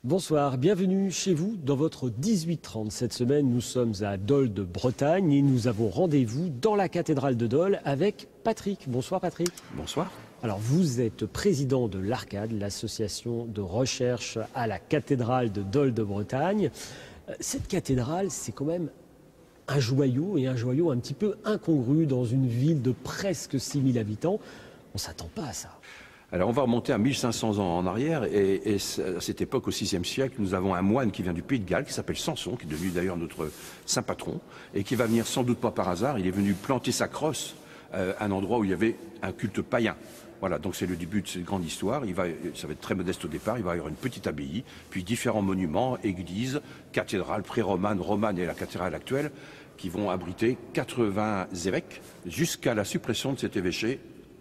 Bonsoir, bienvenue chez vous dans votre 18h30. Cette semaine, nous sommes à Dol de Bretagne et nous avons rendez-vous dans la cathédrale de Dol avec Patrick. Bonsoir Patrick. Bonsoir. Alors vous êtes président de l'Arcade, l'association de recherche à la cathédrale de Dol de Bretagne. Cette cathédrale, c'est quand même un joyau et un joyau un petit peu incongru dans une ville de presque 6000 habitants. On ne s'attend pas à ça. Alors on va remonter à 1500 ans en arrière et à cette époque, au VIe siècle, nous avons un moine qui vient du Pays de Galles, qui s'appelle Samson, qui est devenu d'ailleurs notre saint patron, et qui va venir sans doute pas par hasard. Il est venu planter sa crosse à un endroit où il y avait un culte païen. Voilà, donc c'est le début de cette grande histoire. Ça va être très modeste au départ, il va y avoir une petite abbaye, puis différents monuments, églises, cathédrales pré-romanes, romanes et la cathédrale actuelle, qui vont abriter 80 évêques jusqu'à la suppression de cet évêché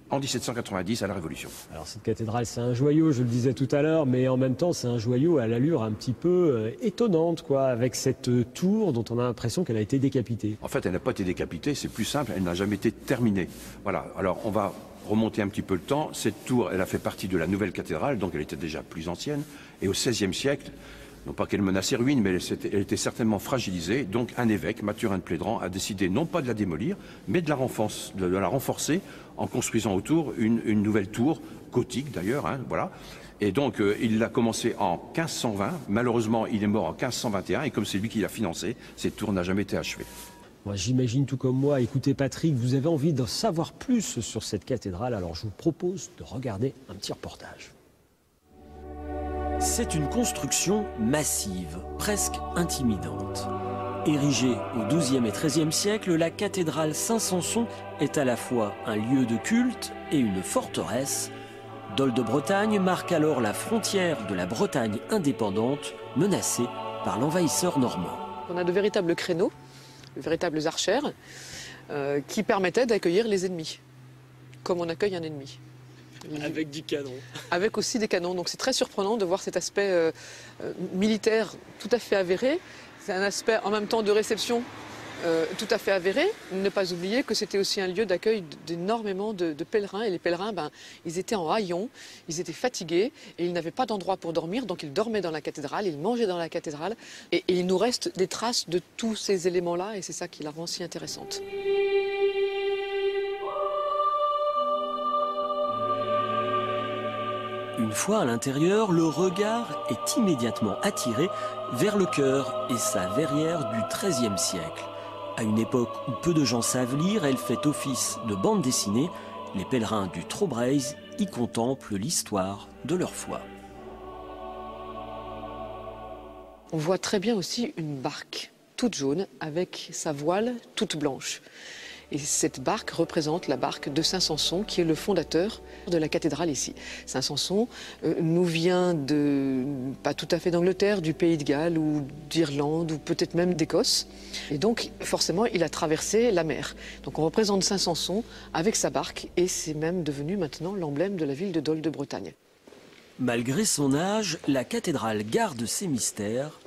en 1790 à la Révolution. Alors cette cathédrale, c'est un joyau, je le disais tout à l'heure, mais en même temps, c'est un joyau à l'allure un petit peu étonnante, quoi, avec cette tour dont on a l'impression qu'elle a été décapitée. En fait, elle n'a pas été décapitée, c'est plus simple, elle n'a jamais été terminée. Voilà, alors on va remonter un petit peu le temps. Cette tour, elle a fait partie de la nouvelle cathédrale, donc elle était déjà plus ancienne, et au XVIe siècle, non pas qu'elle menaçait ruine, mais elle était certainement fragilisée. Donc un évêque, Mathurin de Plédran, a décidé non pas de la démolir, mais de la renforcer en construisant autour une nouvelle tour, gothique d'ailleurs, hein, voilà. Et donc il l'a commencé en 1520, malheureusement il est mort en 1521, et comme c'est lui qui l'a financé, cette tour n'a jamais été achevée. Moi, j'imagine tout comme moi, écoutez Patrick, vous avez envie d'en savoir plus sur cette cathédrale, alors je vous propose de regarder un petit reportage. C'est une construction massive, presque intimidante. Érigée au XIIe et XIIIe siècle, la cathédrale Saint-Samson est à la fois un lieu de culte et une forteresse. Dol de Bretagne marque alors la frontière de la Bretagne indépendante, menacée par l'envahisseur normand. On a de véritables créneaux, de véritables archères, qui permettaient d'accueillir les ennemis, comme on accueille un ennemi. Avec du canon. Avec aussi des canons. Donc c'est très surprenant de voir cet aspect militaire tout à fait avéré. C'est un aspect en même temps de réception tout à fait avéré. Ne pas oublier que c'était aussi un lieu d'accueil d'énormément de pèlerins. Et les pèlerins, ils étaient en haillons, ils étaient fatigués et ils n'avaient pas d'endroit pour dormir. Donc ils dormaient dans la cathédrale, ils mangeaient dans la cathédrale. Et il nous reste des traces de tous ces éléments-là et c'est ça qui la rend si intéressante. Une fois à l'intérieur, le regard est immédiatement attiré vers le chœur et sa verrière du XIIIe siècle. À une époque où peu de gens savent lire, elle fait office de bande dessinée. Les pèlerins du Trobriez y contemplent l'histoire de leur foi. On voit très bien aussi une barque toute jaune avec sa voile toute blanche. Et cette barque représente la barque de Saint-Samson, qui est le fondateur de la cathédrale ici. Saint-Samson nous vient pas tout à fait d'Angleterre, du Pays de Galles ou d'Irlande ou peut-être même d'Écosse. Et donc forcément, il a traversé la mer. Donc on représente Saint-Samson avec sa barque et c'est même devenu maintenant l'emblème de la ville de Dol de Bretagne. Malgré son âge, la cathédrale garde ses mystères.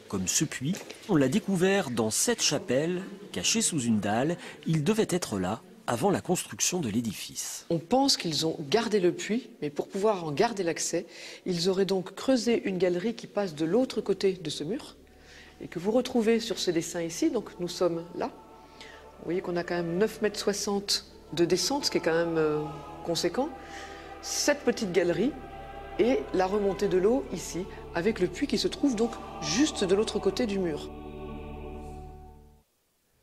Comme ce puits, on l'a découvert dans cette chapelle, cachée sous une dalle. Il devait être là avant la construction de l'édifice. On pense qu'ils ont gardé le puits, mais pour pouvoir en garder l'accès, ils auraient donc creusé une galerie qui passe de l'autre côté de ce mur, et que vous retrouvez sur ce dessin ici. Donc nous sommes là. Vous voyez qu'on a quand même 9,60 m de descente, ce qui est quand même conséquent. Cette petite galerie et la remontée de l'eau ici, avec le puits qui se trouve donc juste de l'autre côté du mur.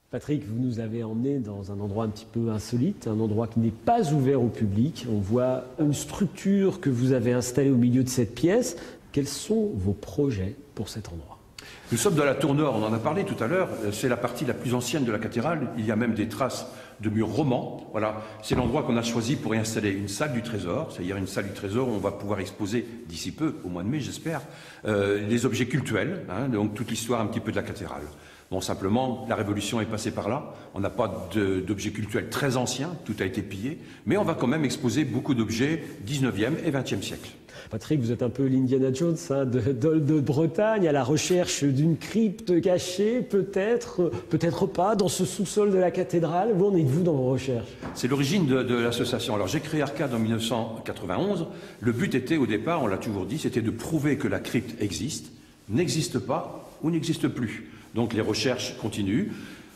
Patrick, vous nous avez emmenés dans un endroit un petit peu insolite, un endroit qui n'est pas ouvert au public. On voit une structure que vous avez installée au milieu de cette pièce. Quels sont vos projets pour cet endroit ? Nous sommes dans la tour nord, on en a parlé tout à l'heure, c'est la partie la plus ancienne de la cathédrale, il y a même des traces de murs romans. Voilà, c'est l'endroit qu'on a choisi pour y installer une salle du trésor, c'est-à-dire une salle du trésor où on va pouvoir exposer d'ici peu, au mois de mai j'espère, les objets cultuels, hein, donc toute l'histoire un petit peu de la cathédrale. Bon, simplement, la Révolution est passée par là. On n'a pas d'objets cultuels très anciens, tout a été pillé, mais on va quand même exposer beaucoup d'objets 19e et 20e siècle. Patrick, vous êtes un peu l'Indiana Jones hein, de Bretagne, à la recherche d'une crypte cachée, peut-être pas, dans ce sous-sol de la cathédrale. Où en êtes-vous dans vos recherches? C'est l'origine de l'association. Alors j'ai créé Arcade en 1991. Le but était au départ, on l'a toujours dit, c'était de prouver que la crypte existe, n'existe pas ou n'existe plus. Donc les recherches continuent.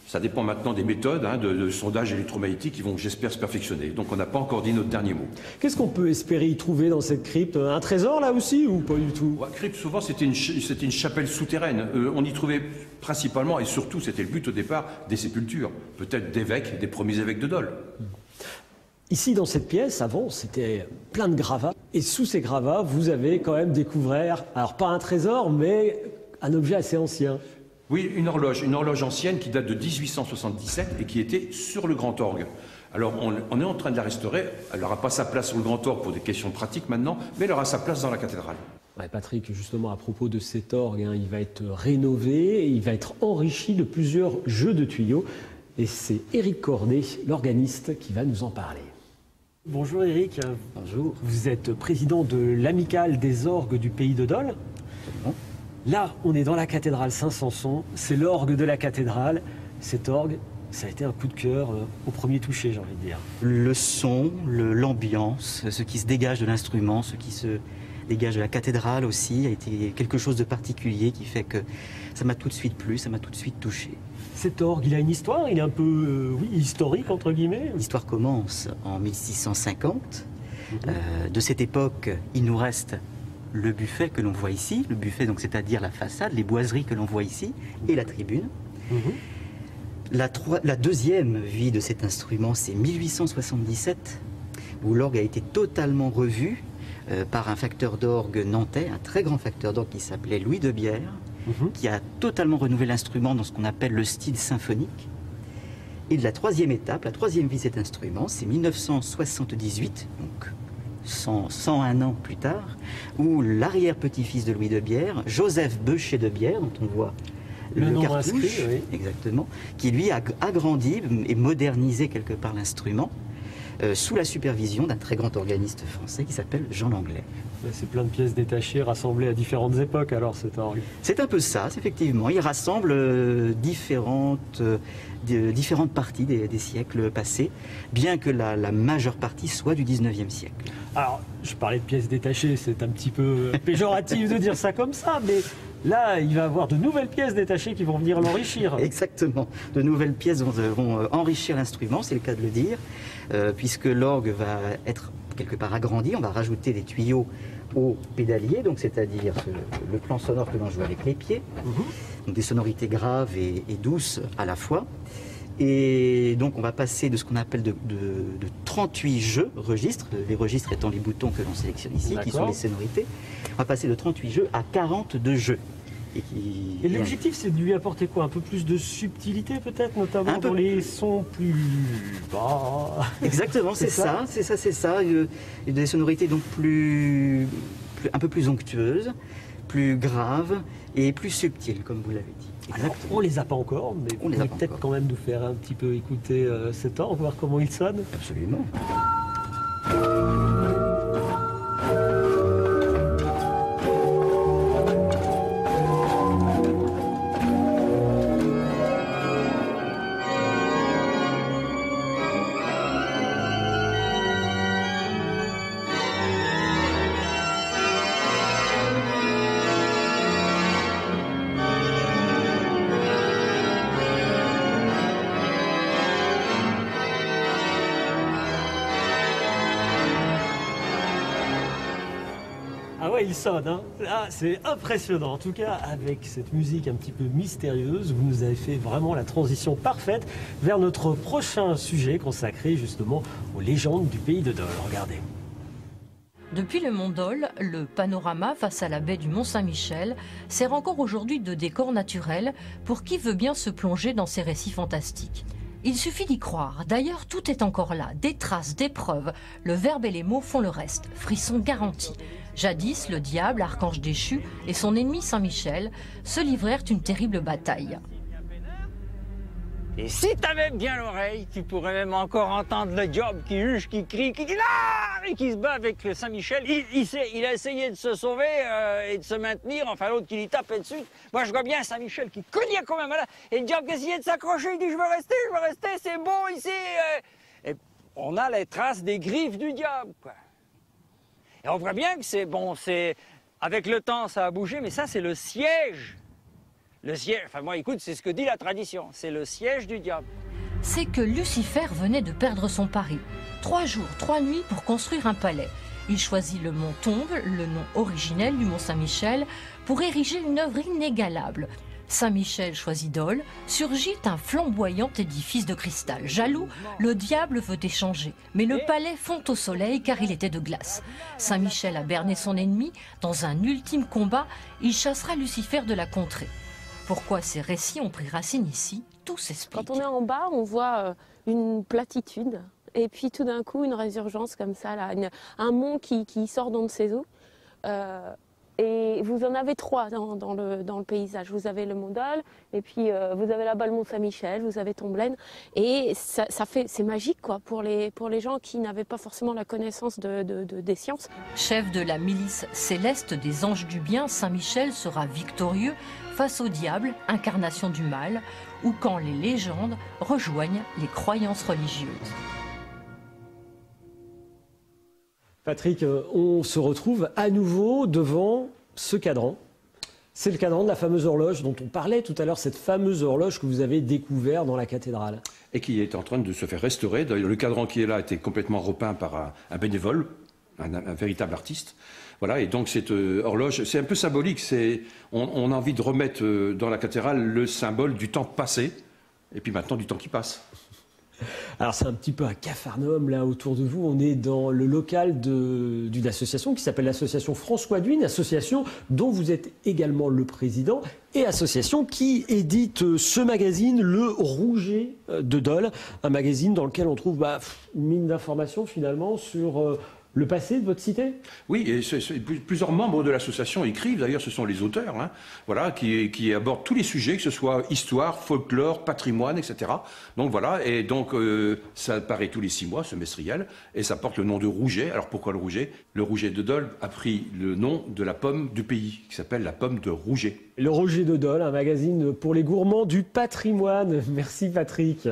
Ça dépend maintenant des méthodes de sondage électromagnétique qui vont, j'espère, se perfectionner. Donc on n'a pas encore dit notre dernier mot. Qu'est-ce qu'on peut espérer y trouver dans cette crypte? Un trésor là aussi ou pas du tout? La crypte, souvent, c'était une chapelle souterraine. On y trouvait principalement, et surtout, c'était le but au départ, des sépultures. Peut-être d'évêques, des premiers évêques de Dole. Ici, dans cette pièce, avant, c'était plein de gravats. Et sous ces gravats, vous avez quand même découvert, alors pas un trésor, mais un objet assez ancien. Oui, une horloge ancienne qui date de 1877 et qui était sur le grand orgue. Alors on est en train de la restaurer, elle n'aura pas sa place sur le grand orgue pour des questions pratiques maintenant, mais elle aura sa place dans la cathédrale. Ouais, Patrick, justement à propos de cet orgue, il va être rénové, et il va être enrichi de plusieurs jeux de tuyaux. Et c'est Éric Cornet, l'organiste, qui va nous en parler. Bonjour Éric. Bonjour. Vous êtes président de l'Amicale des orgues du pays de Dole. Bon. Là, on est dans la cathédrale Saint-Sanson, c'est l'orgue de la cathédrale. Cet orgue, ça a été un coup de cœur au premier toucher, j'ai envie de dire. Le son, l'ambiance, ce qui se dégage de l'instrument, ce qui se dégage de la cathédrale aussi, a été quelque chose de particulier qui fait que ça m'a tout de suite plu, ça m'a tout de suite touché. Cet orgue, il a une histoire, il est un peu historique, entre guillemets. L'histoire commence en 1650. De cette époque, il nous reste le buffet que l'on voit ici, le buffet, donc c'est-à-dire la façade, les boiseries que l'on voit ici, et la tribune. La deuxième vie de cet instrument, c'est 1877, où l'orgue a été totalement revu par un facteur d'orgue nantais, un très grand facteur d'orgue qui s'appelait Louis de Bière, qui a totalement renouvelé l'instrument dans ce qu'on appelle le style symphonique. Et la troisième étape, la troisième vie de cet instrument, c'est 1978, donc 101 ans plus tard, où l'arrière-petit-fils de Louis de Bière, Joseph Beucher de Bière, dont on voit le cartouche, inscrit, oui. Exactement, qui lui a agrandi et modernisé quelque part l'instrument, sous la supervision d'un très grand organiste français qui s'appelle Jean Langlais. C'est plein de pièces détachées rassemblées à différentes époques alors cet orgue. C'est un peu ça, effectivement. Il rassemble différentes parties des siècles passés, bien que la majeure partie soit du 19e siècle. Alors, je parlais de pièces détachées, c'est un petit peu péjoratif de dire ça comme ça, mais là, il va y avoir de nouvelles pièces détachées qui vont venir l'enrichir. Exactement. De nouvelles pièces vont enrichir l'instrument, c'est le cas de le dire, puisque l'orgue va être quelque part agrandi. On va rajouter des tuyaux au pédalier, donc c'est-à-dire le plan sonore que l'on joue avec les pieds, donc des sonorités graves et douces à la fois. Et donc on va passer de ce qu'on appelle de 38 registres, les registres étant les boutons que l'on sélectionne ici, qui sont les sonorités. On va passer de 38 jeux à 42 jeux. Et l'objectif, c'est de lui apporter quoi? Un peu plus de subtilité peut-être, notamment dans les sons plus bas. Exactement, c'est ça. Des sonorités donc un peu plus onctueuses, plus graves et plus subtiles, comme vous l'avez dit. Alors, on les a pas encore, mais on peut peut-être quand même nous faire un petit peu écouter cet orgue, voir comment il sonne. Absolument. Ah ouais, il sonne, hein. Là, c'est impressionnant. En tout cas, avec cette musique un petit peu mystérieuse, vous nous avez fait vraiment la transition parfaite vers notre prochain sujet consacré justement aux légendes du pays de Dole. Regardez. Depuis le mont Dole, le panorama face à la baie du Mont-Saint-Michel sert encore aujourd'hui de décor naturel pour qui veut bien se plonger dans ces récits fantastiques. Il suffit d'y croire. D'ailleurs, tout est encore là. Des traces, des preuves. Le verbe et les mots font le reste. Frisson garanti. Jadis, le diable, archange déchu, et son ennemi Saint-Michel se livrèrent une terrible bataille. Et si t'avais bien l'oreille, tu pourrais même encore entendre le diable qui huche, qui crie, qui et qui se bat avec le Saint-Michel. Il a essayé de se sauver et de se maintenir, enfin l'autre qui lui tapait dessus. Moi je vois bien Saint-Michel qui cognait quand même là, et le diable qui essayait de s'accrocher, il dit je veux rester, c'est beau ici. Et on a les traces des griffes du diable, quoi. Et on voit bien que c'est bon, avec le temps ça a bougé, mais ça c'est le siège. Le siège, enfin moi écoute, c'est ce que dit la tradition, c'est le siège du diable. C'est que Lucifer venait de perdre son pari. 3 jours, 3 nuits pour construire un palais. Il choisit le mont Tombe, le nom originel du mont Saint-Michel, pour ériger une œuvre inégalable. Saint-Michel choisit Dole, surgit un flamboyant édifice de cristal. Jaloux, le diable veut échanger, mais le palais fond au soleil car il était de glace. Saint-Michel a berné son ennemi. Dans un ultime combat, il chassera Lucifer de la contrée. Pourquoi ces récits ont pris racine ici, tout s'explique. Quand on est en bas, on voit une platitude, et puis tout d'un coup, une résurgence comme ça, là, un mont qui sort d'on ne sait où. Et vous en avez 3 dans le paysage. Vous avez le mont Dol, et puis vous avez là-bas le mont Saint-Michel, vous avez Tomblaine. Et c'est magique quoi, pour les gens qui n'avaient pas forcément la connaissance des sciences. Chef de la milice céleste des anges du bien, Saint-Michel sera victorieux face au diable, incarnation du mal, ou quand les légendes rejoignent les croyances religieuses. Patrick, on se retrouve à nouveau devant ce cadran. C'est le cadran de la fameuse horloge dont on parlait tout à l'heure, cette fameuse horloge que vous avez découverte dans la cathédrale. Et qui est en train de se faire restaurer. D'ailleurs, le cadran qui est là a été complètement repeint par un bénévole, un véritable artiste. Voilà, et donc cette horloge, c'est un peu symbolique. On a envie de remettre dans la cathédrale le symbole du temps passé, et puis maintenant du temps qui passe. Alors c'est un petit peu un capharnaüm là autour de vous. On est dans le local d'une association qui s'appelle l'association François Duy, une association dont vous êtes également le président, et association qui édite ce magazine, Le Rouget de Dole, un magazine dans lequel on trouve une mine d'informations finalement sur le passé de votre cité. Oui, et plusieurs membres de l'association écrivent, d'ailleurs ce sont les auteurs, hein, voilà, qui abordent tous les sujets, que ce soit histoire, folklore, patrimoine, etc. Donc voilà, et donc ça paraît tous les 6 mois, semestriel, et ça porte le nom de Rouget. Alors pourquoi le Rouget? Le Rouget de Dole a pris le nom de la pomme du pays, qui s'appelle la pomme de Rouget. Le Rouget de Dole, un magazine pour les gourmands du patrimoine. Merci Patrick.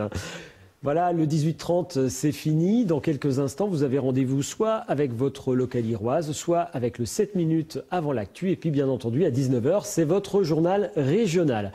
Voilà, le 18h30, c'est fini. Dans quelques instants, vous avez rendez-vous soit avec votre local iroise, soit avec le 7 minutes avant l'actu. Et puis, bien entendu, à 19h, c'est votre journal régional.